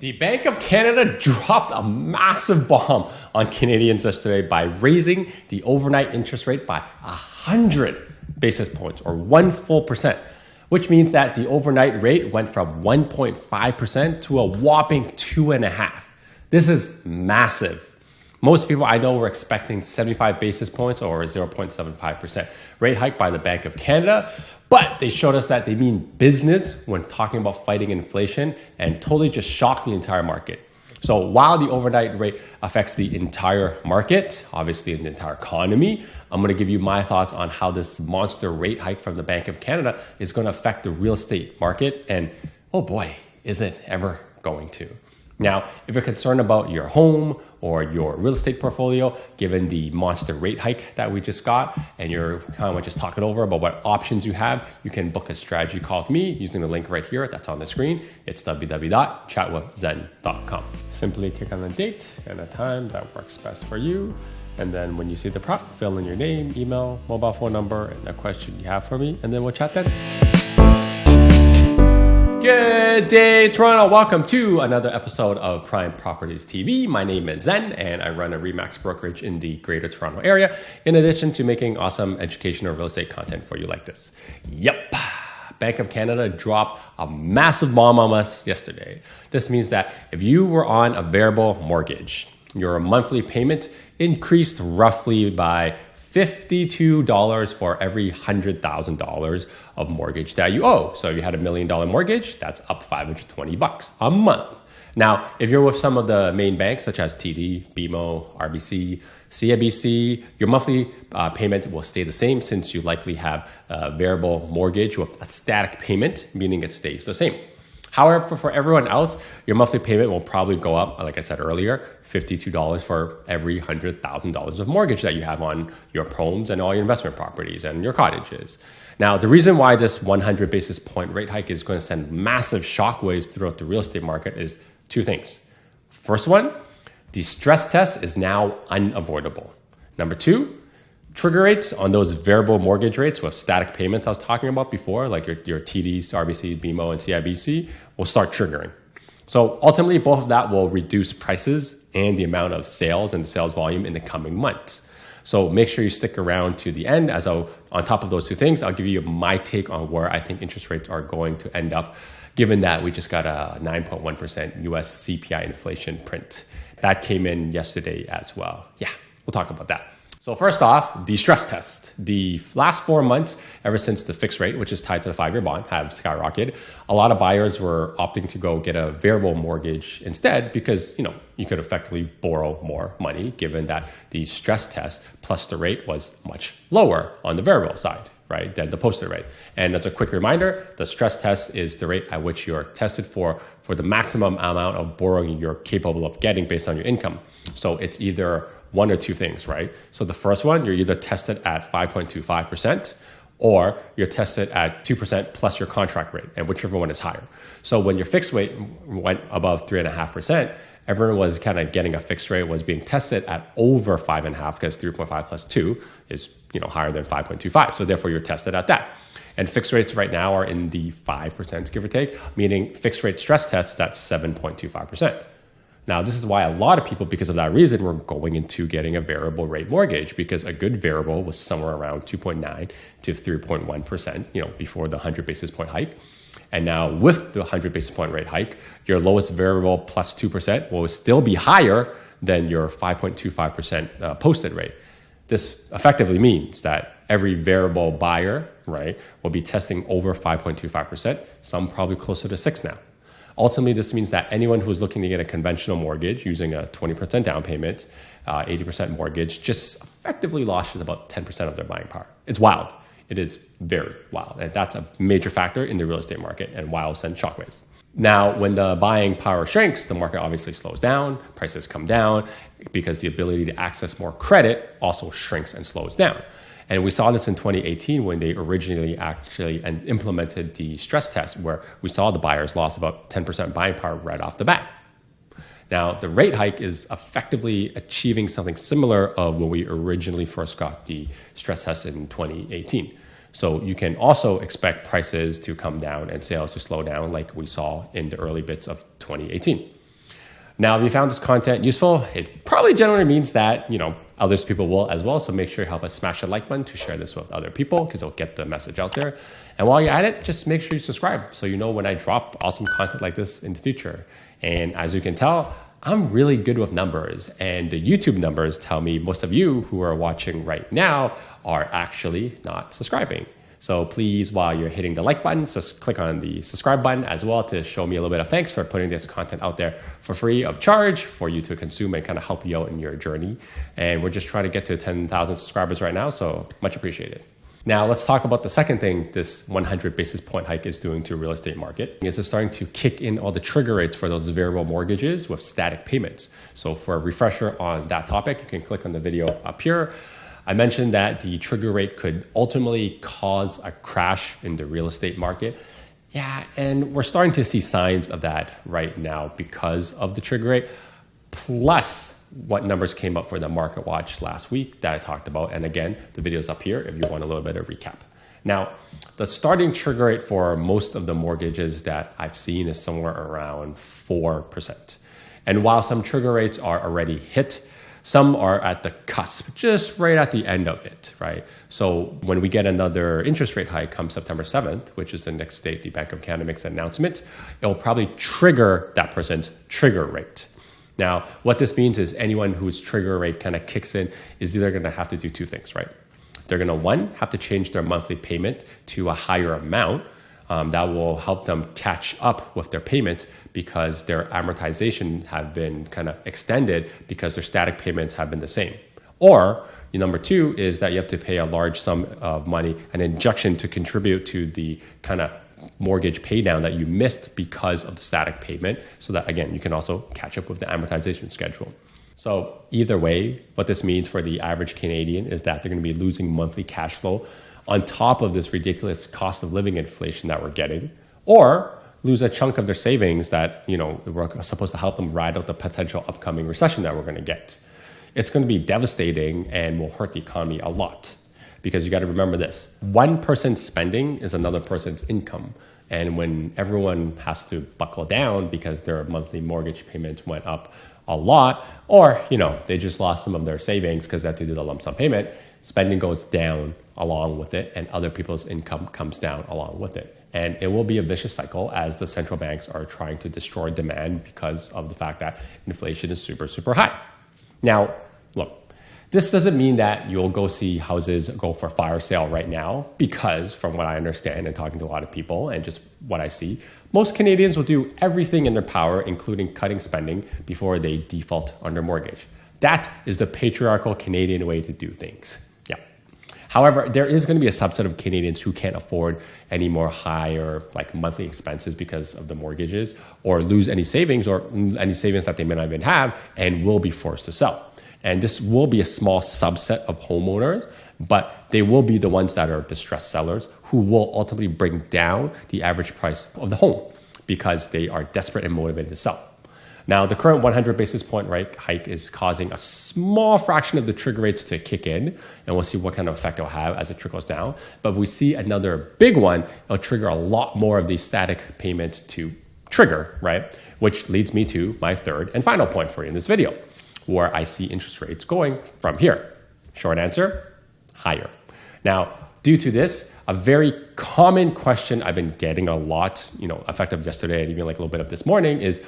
The Bank of Canada dropped a massive bomb on Canadians yesterday by raising the overnight interest rate by 100 basis points or 1 full percent, which means that the overnight rate went from 1.5% to a whopping 2.5%. This is massive. Most people I know were expecting 75 basis points or 0.75% rate hike by the Bank of Canada, but they showed us that they mean business when talking about fighting inflation and totally just shocked the entire market. So while the overnight rate affects the entire market, obviously in the entire economy, I'm going to give you my thoughts on how this monster rate hike from the Bank of Canada is going to affect the real estate market. And oh boy, is it ever going to. Now, if you're concerned about your home or your real estate portfolio, given the monster rate hike that we just got, and you're kind of just talking over about what options you have, you can book a strategy call with me using the link right here that's on the screen. It's www.chatwithzen.com. Simply click on the date and a time that works best for you. And then when you see the prompt, fill in your name, email, mobile phone number, and the question you have for me, and then we'll chat then. Good day, Toronto. Welcome to another episode of Prime Properties TV. My name is Zen, and I run a RE/MAX brokerage in the Greater Toronto area, in addition to making awesome educational real estate content for you like this. Yep. Bank of Canada dropped a massive bomb on us yesterday. This means that if you were on a variable mortgage, your monthly payment increased roughly by $52 for every $100,000 of mortgage that you owe. So if you had $1 million mortgage, that's up $520 a month. Now, if you're with some of the main banks such as TD, BMO, RBC, CIBC, your monthly payment will stay the same since you likely have a variable mortgage with a static payment, meaning it stays the same. However, for everyone else, your monthly payment will probably go up, like I said earlier, $52 for every $100,000 of mortgage that you have on your homes and all your investment properties and your cottages. Now, the reason why this 100 basis point rate hike is going to send massive shockwaves throughout the real estate market is two things. First one, the stress test is now unavoidable. Number two, trigger rates on those variable mortgage rates with static payments I was talking about before, like your TDs, RBC, BMO, and CIBC, will start triggering. So ultimately, both of that will reduce prices and the amount of sales and sales volume in the coming months. So make sure you stick around to the end. On top of those two things, I'll give you my take on where I think interest rates are going to end up, given that we just got a 9.1% US CPI inflation print. That came in yesterday as well. Yeah, we'll talk about that. So first off, the stress test. The last 4 months, ever since the fixed rate, which is tied to the 5-year bond, have skyrocketed, a lot of buyers were opting to go get a variable mortgage instead because, you could effectively borrow more money given that the stress test plus the rate was much lower on the variable side, right, than the posted rate. And as a quick reminder, the stress test is the rate at which you're tested for the maximum amount of borrowing you're capable of getting based on your income. So it's either one or two things, right? So the first one, you're either tested at 5.25% or you're tested at 2% plus your contract rate, and whichever one is higher. So when your fixed rate went above 3.5%, everyone was kind of getting a fixed rate, was being tested at over 5.5 because 3.5 plus 2 is higher than 5.25. So therefore you're tested at that. And fixed rates right now are in the 5%, give or take, meaning fixed rate stress tests, that's 7.25%. Now, this is why a lot of people, because of that reason, were going into getting a variable rate mortgage because a good variable was somewhere around 2.9 to 3.1%, before the 100 basis point hike. And now with the 100 basis point rate hike, your lowest variable plus 2% will still be higher than your 5.25% posted rate. This effectively means that every variable buyer, right, will be testing over 5.25%, some probably closer to 6 now. Ultimately, this means that anyone who's looking to get a conventional mortgage using a 20% down payment, 80% mortgage, just effectively lost about 10% of their buying power. It's wild. It is very wild. And that's a major factor in the real estate market and why it'll send shockwaves. Now, when the buying power shrinks, the market obviously slows down, prices come down because the ability to access more credit also shrinks and slows down. And we saw this in 2018 when they originally actually implemented the stress test, where we saw the buyers lost about 10% buying power right off the bat. Now, the rate hike is effectively achieving something similar of when we originally first got the stress test in 2018. So you can also expect prices to come down and sales to slow down like we saw in the early bits of 2018. Now, if you found this content useful, it probably generally means that, others people will as well. So make sure you help us smash the like button to share this with other people because it'll get the message out there. And while you're at it, just make sure you subscribe so you know when I drop awesome content like this in the future. And as you can tell, I'm really good with numbers, and the YouTube numbers tell me most of you who are watching right now are actually not subscribing. So please, while you're hitting the like button, just click on the subscribe button as well to show me a little bit of thanks for putting this content out there for free of charge for you to consume and kind of help you out in your journey. And we're just trying to get to 10,000 subscribers right now, so much appreciated. Now let's talk about the second thing this 100 basis point hike is doing to real estate market. It's starting to kick in all the trigger rates for those variable mortgages with static payments. So for a refresher on that topic, you can click on the video up here. I mentioned that the trigger rate could ultimately cause a crash in the real estate market. Yeah, and we're starting to see signs of that right now because of the trigger rate, plus what numbers came up for the market watch last week that I talked about. And again, the video's up here if you want a little bit of recap. Now, the starting trigger rate for most of the mortgages that I've seen is somewhere around 4%. And while some trigger rates are already hit, some are at the cusp, just right at the end of it, right? So when we get another interest rate hike come September 7th, which is the next date the Bank of Canada makes an announcement, it will probably trigger that person's trigger rate. Now, what this means is anyone whose trigger rate kind of kicks in is either going to have to do two things, right? They're going to, one, have to change their monthly payment to a higher amount. That will help them catch up with their payment because their amortization have been kind of extended because their static payments have been the same. Or number two is that you have to pay a large sum of money, an injection to contribute to the kind of mortgage pay down that you missed because of the static payment, so that again you can also catch up with the amortization schedule. So either way, what this means for the average Canadian is that they're going to be losing monthly cash flow on top of this ridiculous cost of living inflation that we're getting, or lose a chunk of their savings that we're supposed to help them ride out the potential upcoming recession that we're going to get. It's going to be devastating and will hurt the economy a lot. Because you got to remember this, one person's spending is another person's income. And when everyone has to buckle down because their monthly mortgage payments went up a lot, or, they just lost some of their savings because they had to do the lump sum payment, spending goes down along with it and other people's income comes down along with it. And it will be a vicious cycle as the central banks are trying to destroy demand because of the fact that inflation is super, super high. Now, look, this doesn't mean that you'll go see houses go for fire sale right now, because from what I understand and talking to a lot of people and just what I see, most Canadians will do everything in their power, including cutting spending, before they default on their mortgage. That is the patriarchal Canadian way to do things. Yeah. However, there is going to be a subset of Canadians who can't afford any more higher monthly expenses because of the mortgages, or lose any savings that they may not even have, and will be forced to sell. And this will be a small subset of homeowners, but they will be the ones that are distressed sellers who will ultimately bring down the average price of the home because they are desperate and motivated to sell. Now, the current 100 basis point rate hike is causing a small fraction of the trigger rates to kick in, and we'll see what kind of effect it'll have as it trickles down. But if we see another big one, it'll trigger a lot more of these static payments to trigger, right? Which leads me to my third and final point for you in this video, where I see interest rates going from here. Short answer, higher. Now, due to this, a very common question I've been getting a lot, effective yesterday and even a little bit of this morning, is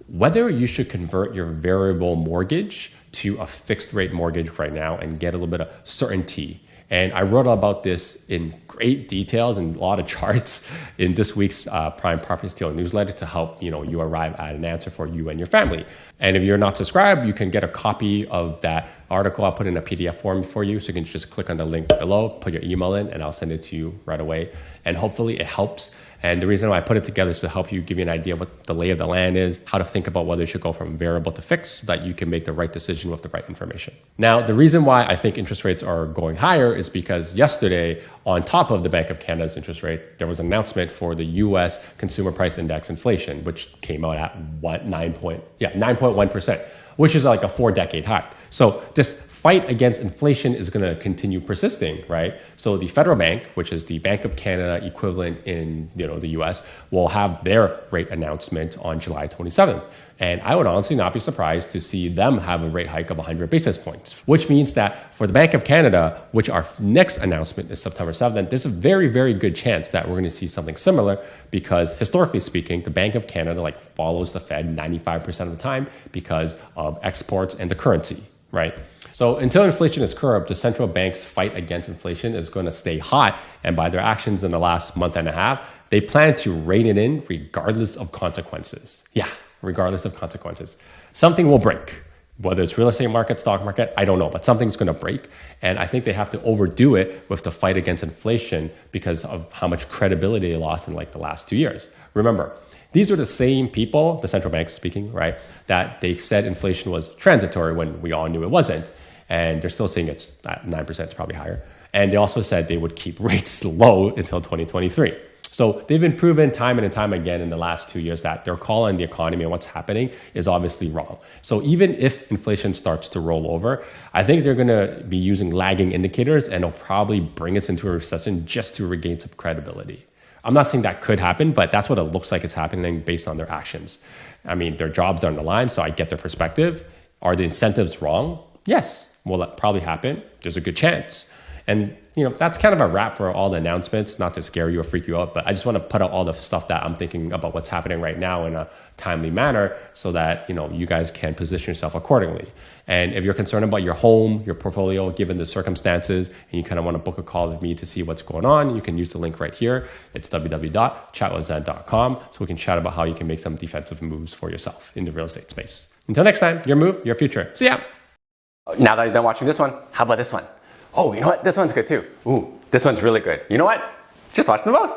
whether you should convert your variable mortgage to a fixed rate mortgage right now and get a little bit of certainty. And I wrote about this in great details and a lot of charts in this week's Prime Properties Deal newsletter to help you arrive at an answer for you and your family. And if you're not subscribed, you can get a copy of that article. I'll put in a PDF form for you, so you can just click on the link below, put your email in, and I'll send it to you right away. And hopefully it helps. And the reason why I put it together is to help you, give you an idea of what the lay of the land is, how to think about whether you should go from variable to fixed so that you can make the right decision with the right information. Now, the reason why I think interest rates are going higher is because yesterday, on top of the Bank of Canada's interest rate, there was an announcement for the U.S. Consumer Price Index inflation, which came out at 9.1%, which is like a 4-decade high. So this fight against inflation is going to continue persisting, right? So the federal bank, which is the Bank of Canada equivalent in the US, will have their rate announcement on July 27th. And I would honestly not be surprised to see them have a rate hike of 100 basis points, which means that for the Bank of Canada, which our next announcement is September 7th, there's a very, very good chance that we're going to see something similar because historically speaking, the Bank of Canada follows the Fed 95% of the time because of exports and the currency, right? So until inflation is curbed, the central bank's fight against inflation is going to stay hot. And by their actions in the last month and a half, they plan to rein it in regardless of consequences. Yeah, regardless of consequences. Something will break. Whether it's real estate market, stock market, I don't know, but something's going to break. And I think they have to overdo it with the fight against inflation because of how much credibility they lost in the last 2 years. Remember, these are the same people, the central banks speaking, right, that they said inflation was transitory when we all knew it wasn't. And they're still saying it's at 9%, it's probably higher. And they also said they would keep rates low until 2023. So they've been proven time and time again in the last 2 years that their call on the economy and what's happening is obviously wrong. So even if inflation starts to roll over, I think they're going to be using lagging indicators and it'll probably bring us into a recession just to regain some credibility. I'm not saying that could happen, but that's what it looks like it's happening based on their actions. I mean, their jobs are on the line, so I get their perspective. Are the incentives wrong? Yes. Will that probably happen? There's a good chance. And that's kind of a wrap for all the announcements, not to scare you or freak you out, but I just want to put out all the stuff that I'm thinking about what's happening right now in a timely manner so that, you guys can position yourself accordingly. And if you're concerned about your home, your portfolio, given the circumstances, and you kind of want to book a call with me to see what's going on, you can use the link right here. It's www.chatwithzen.com so we can chat about how you can make some defensive moves for yourself in the real estate space. Until next time, your move, your future. See ya. Now that you're done watching this one, how about this one? Oh, you know what? This one's good too. Ooh, this one's really good. You know what? Just watch them both.